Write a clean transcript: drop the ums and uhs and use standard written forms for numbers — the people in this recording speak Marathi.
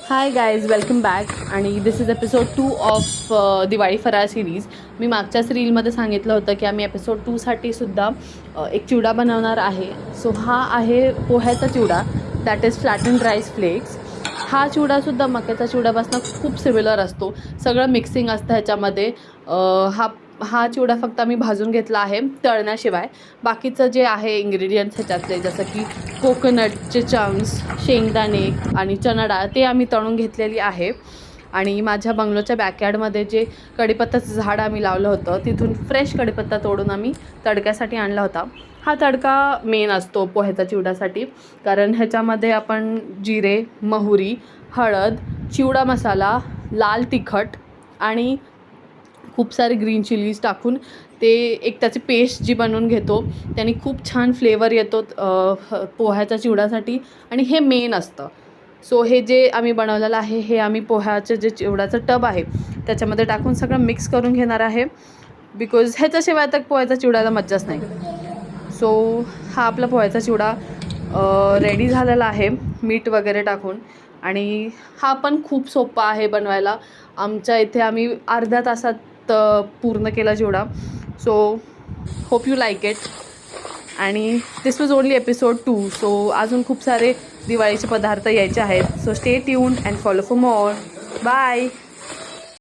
Hi guys, welcome back. आणि दिस इज एपिसोड 2 ऑफ दिवाळी फराळ सिरीज. मी मागच्याच रीलमध्ये सांगितलं होतं की आम्ही एपिसोड 2साठी सुद्धा एक चिवडा बनवणार आहे. सो हा आहे पोह्याचा चिवडा, that is flatten rice flex. हा चिवडासुद्धा मक्याचा चिवड्यापासून खूप सिमिलर असतो. सगळं मिक्सिंग असतं ह्याच्यामध्ये. हा चिवडा फक्त आम्ही भाजून घेतला आहे तळण्याशिवाय. बाकीचं जे आहे इंग्रेडियंट्स ह्याच्यातले, जसं की कोकोनटचे चंक्स, शेंगदाणे आणि चणा डाळ, ते आम्ही तळून घेतलेली आहे. आणि माझ्या बंगलोच्या बॅकयार्डमध्ये जे कढीपत्त्याचं झाड आम्ही लावलं होतं, तिथून फ्रेश कढीपत्ता तोडून आम्ही तडक्यासाठी आणला होता. हा तडका मेन असतो पोह्याच्या चिवड्यासाठी, कारण ह्याच्यामध्ये आपण जिरे, मोहरी, हळद, चिवडा मसाला, लाल तिखट आणि खूप सारे ग्रीन चिलीज टाकून ते एक त्याची पेस्ट जी बनवून घेतो. त्याने खूप छान फ्लेवर येतो पोह्याच्या चिवड्यासाठी, आणि हे मेन असतं. सो हे जे आम्ही बनवलेलं आहे, हे आम्ही पोह्याचं जे चिवड्याचं टब आहे त्याच्यामध्ये टाकून सगळं मिक्स करून घेणार आहे. बिकॉज ह्याच्याशिवाय तर पोह्याचा चिवड्याला मज्जाच नाही. सो हा आपला पोह्याचा चिवडा रेडी झालेला आहे मीठ वगैरे टाकून. आणि हा पण खूप सोपा आहे बनवायला. आमच्या इथे आम्ही अर्ध्या तासात पूर्ण केला चिवडा. So hope you like it. आणि this was only episode 2. So अजून खूप सारे दिवाळीचे पदार्थ यायचे आहेत. So stay tuned and follow for more. Bye.